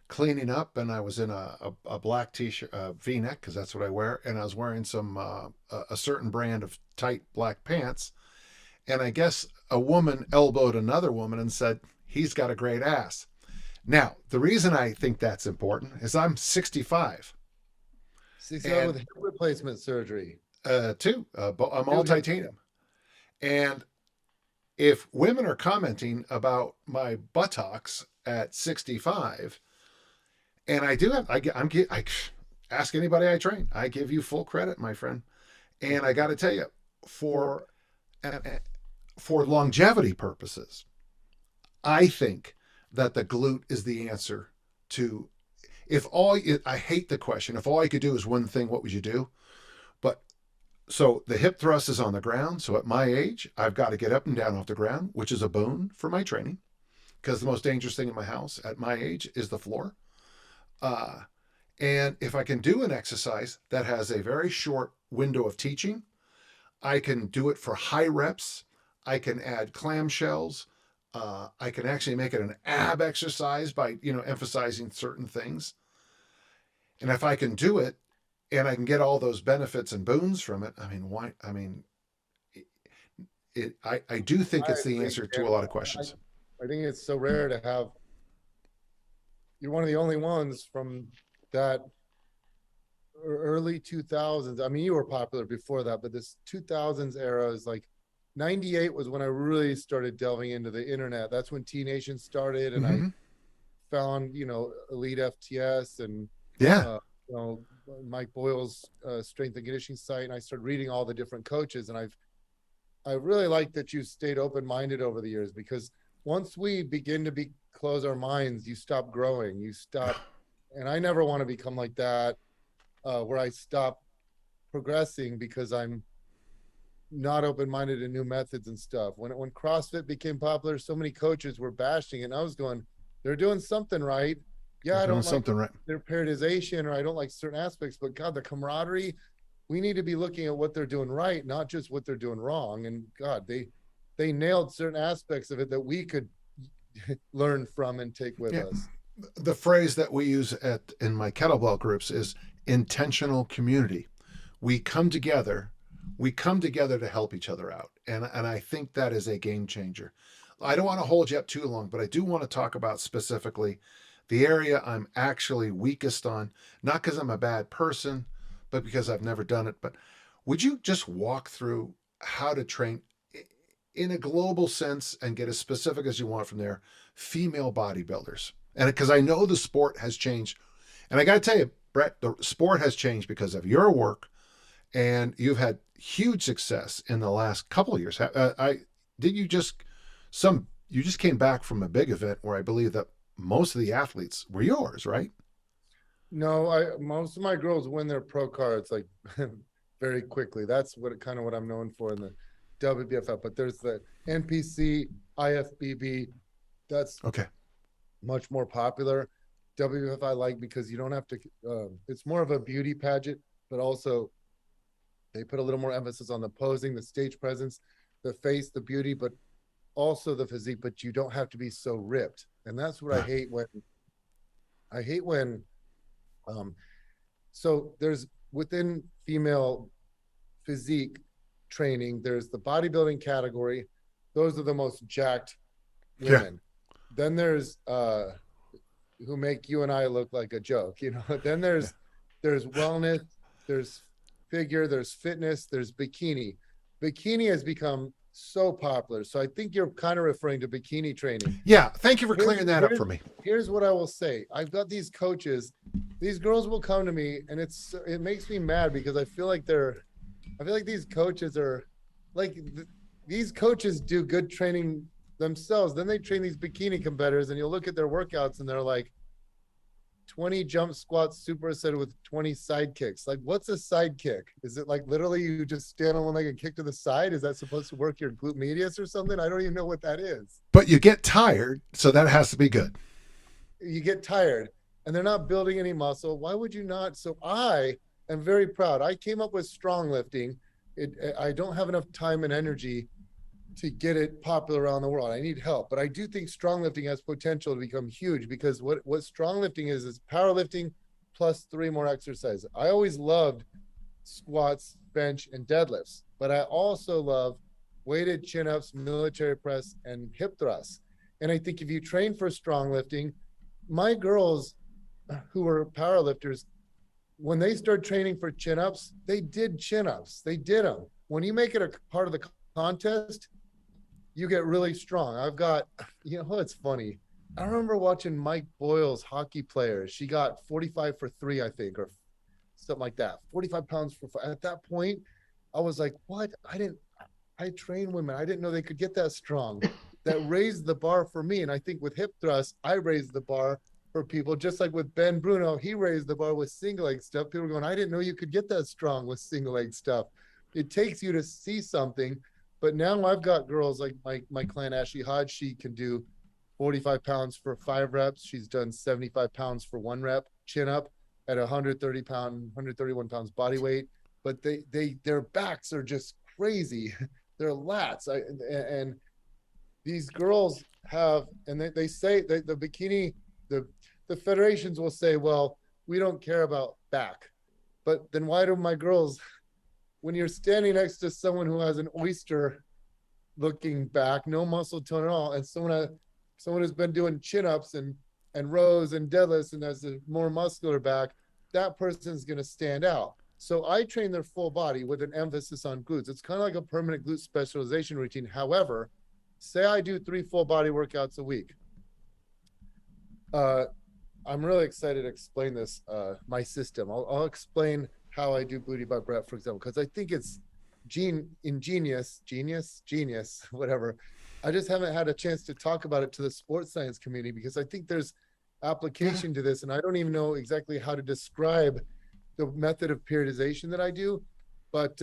cleaning up, and I was in a black t-shirt, V-neck, because that's what I wear, and I was wearing some a certain brand of tight black pants, and I guess a woman elbowed another woman and said, "He's got a great ass." Now, the reason I think that's important is I'm 65. 65 with hip replacement surgery. Too. I'm all titanium. And if women are commenting about my buttocks at 65, and I do have, I ask anybody I train, I give you full credit, my friend. And I got to tell you, for longevity purposes, I think that the glute is the answer to, I hate the question, if all you could do is one thing, what would you do? But so the hip thrust is on the ground. So at my age, I've got to get up and down off the ground, which is a boon for my training, because the most dangerous thing in my house at my age is the floor. And if I can do an exercise that has a very short window of teaching, I can do it for high reps. I can add clamshells. I can actually make it an ab exercise by, emphasizing certain things. And if I can do it, and I can get all those benefits and boons from it, I mean, why? I mean, I do think it's the answer to a lot of questions. I think it's so rare to have. You're one of the only ones from that early 2000s. I mean, you were popular before that, but this 2000s era is like 98 was when I really started delving into the internet. That's when T Nation started, and I found, Elite FTS and Mike Boyle's strength and conditioning site, and I started reading all the different coaches, and I really like that you stayed open-minded over the years, because once we begin to close our minds, you stop growing, and I never want to become like that, where I stop progressing because I'm not open-minded to new methods and stuff. When CrossFit became popular, so many coaches were bashing it, and I was going, they're doing something right. Yeah, I don't like their periodization, or I don't like certain aspects, but God, the camaraderie, we need to be looking at what they're doing right, not just what they're doing wrong. And God, they nailed certain aspects of it that we could learn from and take with us. The phrase that we use in my kettlebell groups is intentional community. We come together to help each other out. And I think that is a game changer. I don't want to hold you up too long, but I do want to talk about specifically the area I'm actually weakest on, not because I'm a bad person, but because I've never done it. But Would you just walk through how to train in a global sense and get as specific as you want from there, female bodybuilders? And because I know the sport has changed, and I got to tell you, Bret, the sport has changed because of your work, and you've had huge success in the last couple of years. You just came back from a big event where I believe that most of the athletes were yours, right? No, most of my girls win their pro cards like very quickly. That's what I'm known for in the WBFF. But there's the NPC, IFBB. That's Okay. much more popular. WBF I like because you don't have to. It's more of a beauty pageant, but also they put a little more emphasis on the posing, the stage presence, the face, the beauty, but also the physique. But you don't have to be so ripped, and that's what I hate when. So there's within female physique training, there's the bodybuilding category. Those are the most jacked women. Yeah. Then there's who make you and I look like a joke, you know. Then there's wellness, there's figure, there's fitness, there's bikini. Bikini has become so popular. So I think you're kind of referring to bikini training. Yeah, thank you for clearing that up for me. Here's what I will say. I've got these coaches. These girls will come to me, and it makes me mad because I feel like these coaches are like these coaches do good training themselves. Then they train these bikini competitors, and you'll look at their workouts, and they're like 20 jump squats superset with 20 side kicks. Like, what's a side kick? Is it like literally you just stand on one leg and kick to the side? Is that supposed to work your glute medius or something? I don't even know what that is. But you get tired, so that has to be good. You get tired, and they're not building any muscle. Why would you not? So I am very proud. I came up with strong lifting. I don't have enough time and energy to get it popular around the world. I need help, but I do think strong lifting has potential to become huge because what strong lifting is powerlifting plus 3 more exercises. I always loved squats, bench, and deadlifts, but I also love weighted chin-ups, military press, and hip thrusts. And I think if you train for strong lifting, my girls who were powerlifters, when they started training for chin-ups, they did chin-ups. They did them. When you make it a part of the contest, you get really strong. I've got, you know, it's funny. I remember watching Mike Boyle's hockey players. She got 45 for 3, I think, or something like that. 45 pounds for 5. At that point, I was like, what? I train women. I didn't know they could get that strong. That raised the bar for me. And I think with hip thrust, I raised the bar for people. Just like with Ben Bruno, he raised the bar with single leg stuff. People are going, I didn't know you could get that strong with single leg stuff. It takes you to see something. But now I've got girls like my client Ashley Hodge. She can do 45 pounds for 5 reps. She's done 75 pounds for 1 rep, chin up at 131 pounds body weight. But their backs are just crazy. Their lats. And these girls have, and they say that the bikini, the federations will say, well, we don't care about back. But then why do my girls, when you're standing next to someone who has an oyster looking back, no muscle tone at all, and someone who's been doing chin-ups and rows and deadlifts and has a more muscular back, that person's going to stand out. So I train their full body with an emphasis on glutes. It's kind of like a permanent glute specialization routine. However, say I do 3 full body workouts a week. I'm really excited to explain this, my system. I'll explain how I do Booty by Bret, for example, because I think it's genius, whatever. I just haven't had a chance to talk about it to the sports science community because I think there's application to this, and I don't even know exactly how to describe the method of periodization that I do, but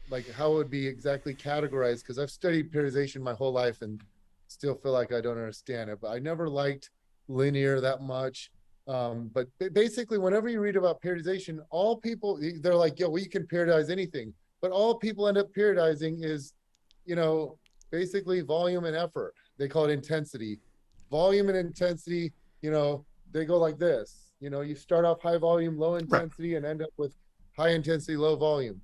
like how it would be exactly categorized, because I've studied periodization my whole life and still feel like I don't understand it. But I never liked linear that much. But basically, whenever you read about periodization, all people, they're like, yo, well, you can periodize anything. But all people end up periodizing is, you know, basically volume and effort. They call it intensity. Volume and intensity, you know, they go like this. You know, you start off high volume, low intensity, right, and end up with high intensity, low volume.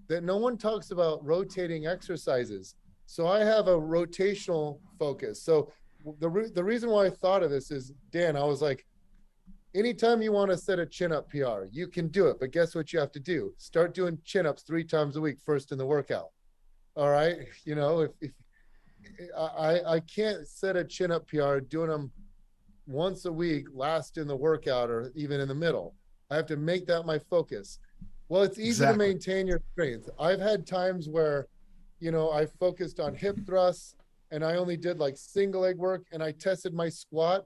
That no one talks about rotating exercises. So I have a rotational focus. So the reason why I thought of this is, Dan, I was like, anytime you want to set a chin-up PR, you can do it. But guess what you have to do? Start doing chin-ups 3 times a week first in the workout. All right. You know, if I can't set a chin-up PR doing them once a week, last in the workout or even in the middle. I have to make that my focus. Well, it's easy to maintain your strength. I've had times where, you know, I focused on hip thrusts and I only did like single leg work, and I tested my squat.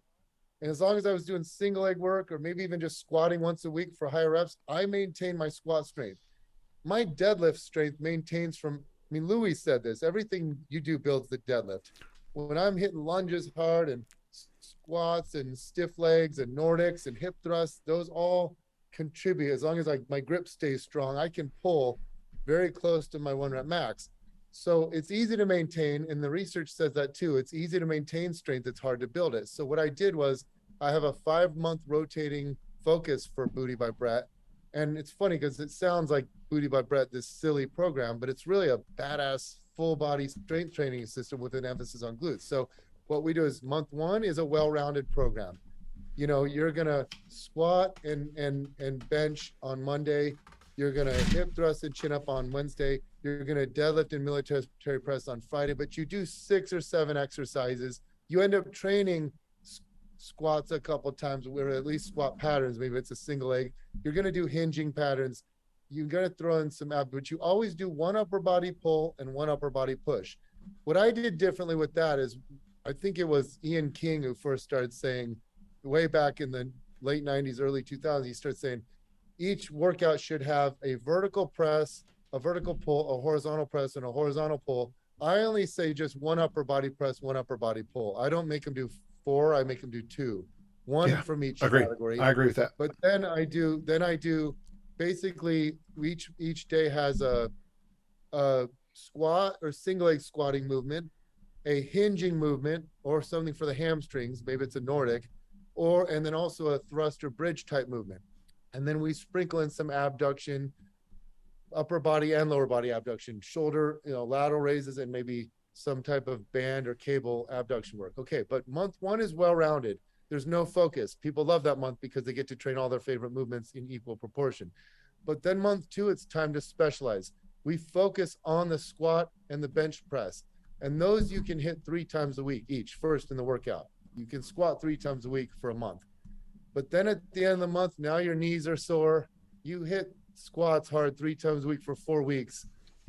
And as long as I was doing single leg work or maybe even just squatting once a week for higher reps, I maintained my squat strength. My deadlift strength maintains from, I mean, Louis said this, everything you do builds the deadlift. When I'm hitting lunges hard and squats and stiff legs and Nordics and hip thrusts, those all contribute. As long as my grip stays strong, I can pull very close to my 1 rep max. So it's easy to maintain, and the research says that too. It's easy to maintain strength, it's hard to build it. So what I did was I have a 5-month rotating focus for Booty by Bret. And it's funny because it sounds like Booty by Bret, this silly program, but it's really a badass full body strength training system with an emphasis on glutes. So what we do is month 1 is a well-rounded program. You know, you're gonna squat and bench on Monday. You're gonna hip thrust and chin up on Wednesday. You're gonna deadlift and military press on Friday, but you do 6 or 7 exercises. You end up training squats a couple times, or at least squat patterns. Maybe it's a single leg. You're gonna do hinging patterns. You're gonna throw in some abs, but you always do 1 upper body pull and 1 upper body push. What I did differently with that is, I think it was Ian King who first started saying, way back in the late 90s, early 2000s, he started saying each workout should have a vertical press, a vertical pull, a horizontal press, and a horizontal pull. I only say just 1 upper body press, 1 upper body pull. I don't make them do 4, I make them do 2. 1 from each category. I agree with that. But then I do basically each day has a squat or single leg squatting movement, a hinging movement or something for the hamstrings, maybe it's a Nordic, and then also a thrust or bridge type movement. And then we sprinkle in some abduction, upper body and lower body abduction, shoulder, you know, lateral raises, and maybe some type of band or cable abduction work. Okay, but month 1 is well-rounded. There's no focus. People love that month because they get to train all their favorite movements in equal proportion. But then month 2, it's time to specialize. We focus on the squat and the bench press. And those you can hit 3 times a week each, first in the workout. You can squat 3 times a week for a month. But then at the end of the month, now your knees are sore. You hit squats hard 3 times a week for 4 weeks.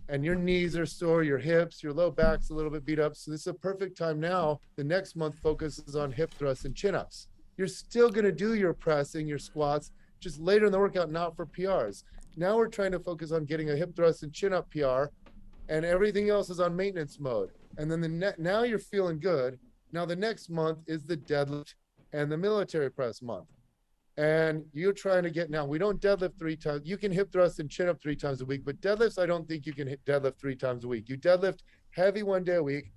And your knees are sore, your hips, your low back's a little bit beat up. So this is a perfect time now. The next month focuses on hip thrusts and chin-ups. You're still going to do your pressing, your squats, just later in the workout, not for PRs. Now we're trying to focus on getting a hip thrust and chin-up PR, and everything else is on maintenance mode. And then now you're feeling good. Now the next month is the deadlift and the military press month. And you're trying to get, now we don't deadlift 3 times. You can hip thrust and chin up 3 times a week, but deadlifts, I don't think you can deadlift 3 times a week. You deadlift heavy 1 day a week.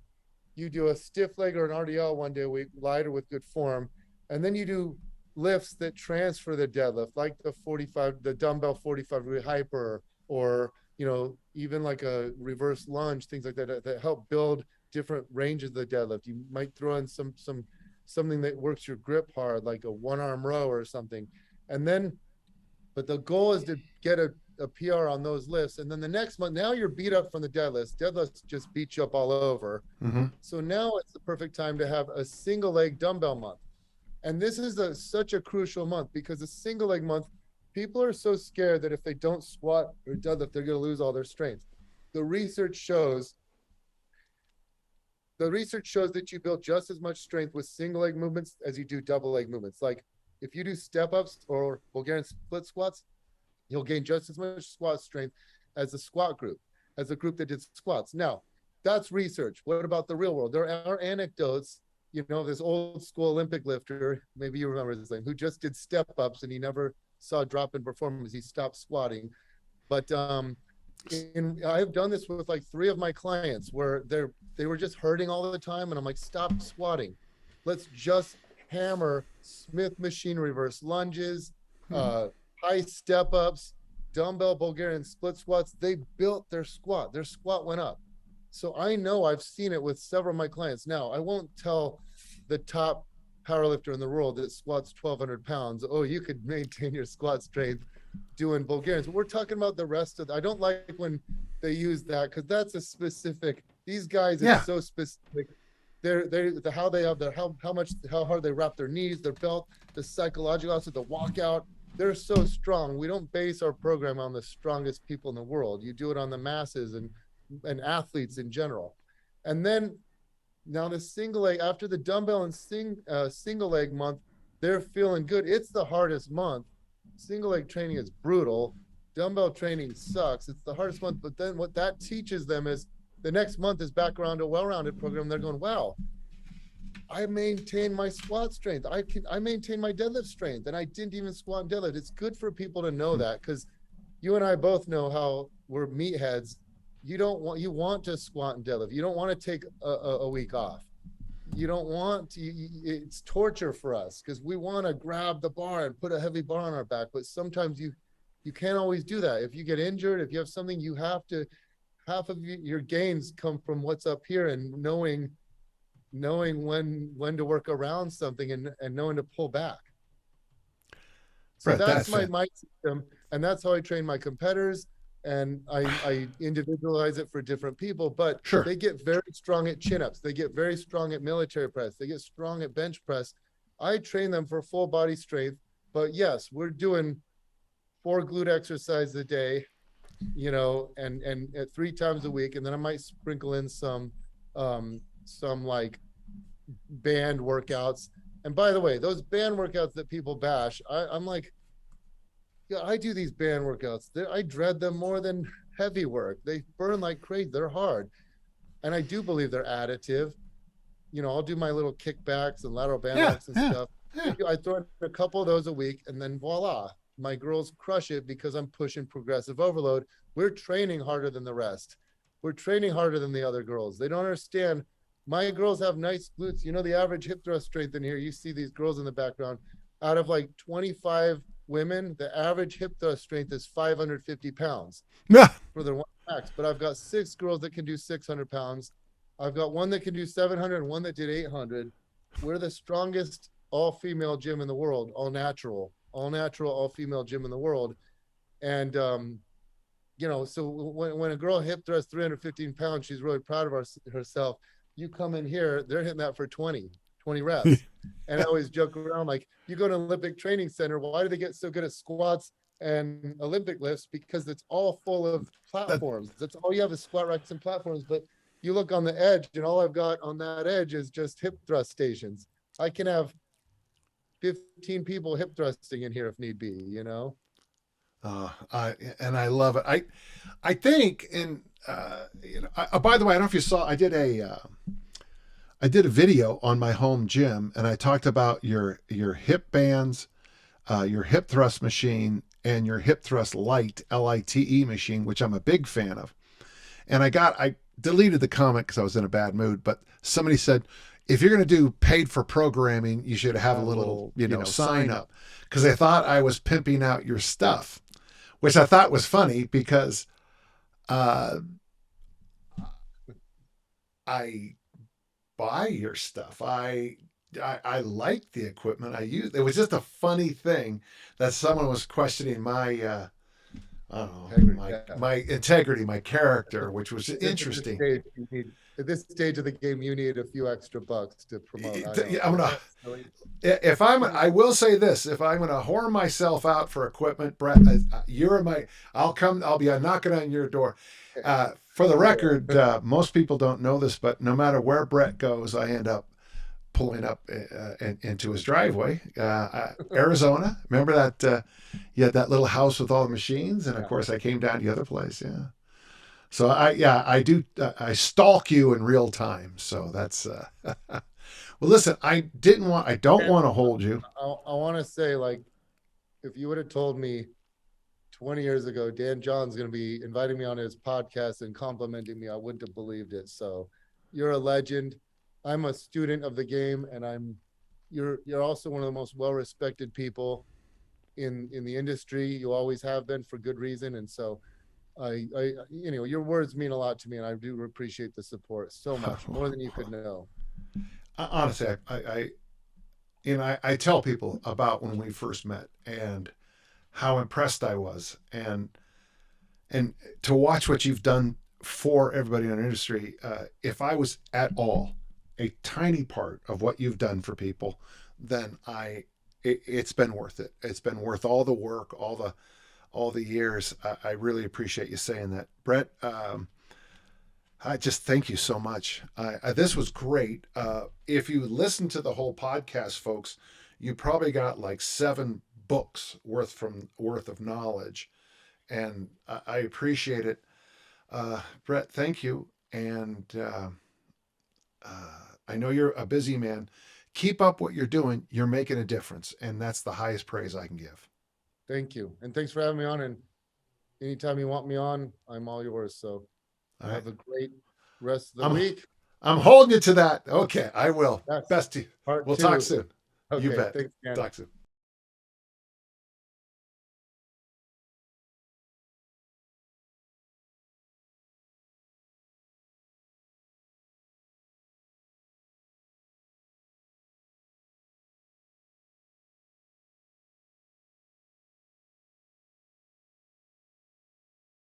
You do a stiff leg or an RDL 1 day a week, lighter with good form. And then you do lifts that transfer the deadlift, like the dumbbell 45 degree hyper, or, you know, even like a reverse lunge, things like that, that help build different ranges of the deadlift. You might throw in something that works your grip hard, like a 1-arm row or something. And then, but the goal is to get a PR on those lifts. And then the next month, now you're beat up from the deadlifts. Deadlifts just beat you up all over. Mm-hmm. So now it's the perfect time to have a single leg dumbbell month. And this is such a crucial month, because a single leg month, people are so scared that if they don't squat or deadlift, they're going to lose all their strength. The research shows that you build just as much strength with single leg movements as you do double leg movements. Like if you do step ups or Bulgarian split squats, you'll gain just as much squat strength as the squat group, as the group that did squats. Now, that's research. What about the real world? There are anecdotes. You know, this old school Olympic lifter, maybe you remember his name, who just did step ups and he never saw a drop in performance. He stopped squatting. But I've done this with like 3 of my clients where they were just hurting all the time, and I'm like, stop squatting. Let's just hammer Smith machine reverse lunges, high step ups, dumbbell Bulgarian split squats. They built their squat. Their squat went up. So I know, I've seen it with several of my clients. Now, I won't tell the top powerlifter in the world that squats 1,200 pounds. Oh, you could maintain your squat strength doing Bulgarians. We're talking about the rest of I don't like when they use that, because that's a specific, these guys, Yeah. it's so specific. They're how they have their, how hard they wrap their knees, their belt, the psychological, also the walkout. They're so strong. We don't base our program on the strongest people in the world. You do it on the masses and athletes in general. And then now the single leg, after the dumbbell and single leg month, they're feeling good. It's the hardest month. Single leg training is brutal. Dumbbell training sucks. It's the hardest month. But then what that teaches them is the next month is back around a well-rounded program. They're going, wow, I maintain my squat strength. I maintain my deadlift strength, and I didn't even squat and deadlift. It's good for people to know that, because you and I both know how we're meatheads. You want to squat and deadlift. You don't want to take a week off. You don't want to, it's torture for us, because we want to grab the bar and put a heavy bar on our back. But sometimes you can't always do that. If you get injured, if you have something, you have to, half of your gains come from what's up here, and knowing when to work around something, and knowing to pull back. So Right, that's my system, and that's how I train my competitors. And I individualize it for different people, but Sure. They get very strong at chin-ups. They get very strong at military press. They get strong at bench press. I train them for full body strength, but yes, we're doing 4 glute exercises a day, and at 3 times a week. And then I might sprinkle in some like band workouts. And by the way, those band workouts that people bash, I'm like, yeah, I do these band workouts. I dread them more than heavy work. They burn like crazy. They're hard. And I do believe they're additive. I'll do my little kickbacks and lateral band walks and stuff. Yeah. I throw in a couple of those a week, and then voila, my girls crush it, because I'm pushing progressive overload. We're training harder than the rest. We're training harder than the other girls. They don't understand. My girls have nice glutes. The average hip thrust strength in here, you see these girls in the background, out of like 25 women, the average hip thrust strength is 550 pounds for their one max. But I've got 6 girls that can do 600 pounds. I've got one that can do 700 and one that did 800. We're the strongest all-female gym in the world, all natural, all-female gym in the world. And, so when a girl hip thrusts 315 pounds, she's really proud of herself. You come in here, they're hitting that for 20 reps. And I always joke around, like, you go to an Olympic training center, why do they get so good at squats and Olympic lifts? Because it's all full of platforms. That's all you have is squat racks and platforms. But you look on the edge, and all I've got on that edge is just hip thrust stations. I can have 15 people hip thrusting in here if need be, And I love it. I think, and by the way, I don't know if you saw, I did a video on my home gym, and I talked about your hip bands, your hip thrust machine, and your hip thrust lite, LITE machine, which I'm a big fan of. And I deleted the comment because I was in a bad mood, but somebody said, if you're going to do paid for programming, you should have a little, sign up, because they thought I was pimping out your stuff, which I thought was funny, because I buy your stuff. I like the equipment I use. It was just a funny thing that someone was questioning my I don't know, my integrity, my character, which was interesting. At this stage of the game, you need a few extra bucks to promote. I will say this: if I'm gonna whore myself out for equipment, Bret, I'll be knocking on your door. For the record, most people don't know this, but no matter where Bret goes, I end up pulling up into his driveway. Arizona, remember that? You had that little house with all the machines, and of course I came down to the other place. Yeah. So I do. I stalk you in real time. So that's. Well, listen, I don't want to hold you. I want to say, like, if you would have told me 20 years ago, Dan John's going to be inviting me on his podcast and complimenting me, I wouldn't have believed it. So you're a legend. I'm a student of the game, and you're also one of the most well-respected people in the industry. You always have been, for good reason. And so your words mean a lot to me, and I do appreciate the support so much, more than you could know. Honestly, I tell people about when we first met and how impressed I was, and to watch what you've done for everybody in our industry. If I was at all a tiny part of what you've done for people, then it's been worth it. It's been worth all the work, all the years. I really appreciate you saying that, Bret. I just thank you so much. This was great. If you listen to the whole podcast, folks, you probably got like 7 books worth of knowledge, and I appreciate it. Bret, thank you. And I know you're a busy man. Keep up what you're doing. You're making a difference, and that's the highest praise I can give. Thank you. And thanks for having me on. And anytime you want me on, I'm all yours. So All right. have a great rest of the week. I'm holding you to that. Okay, I will. Yes. Best to you. Part We'll 2. talk soon. Okay, You bet. thanks, Dan. Talk soon.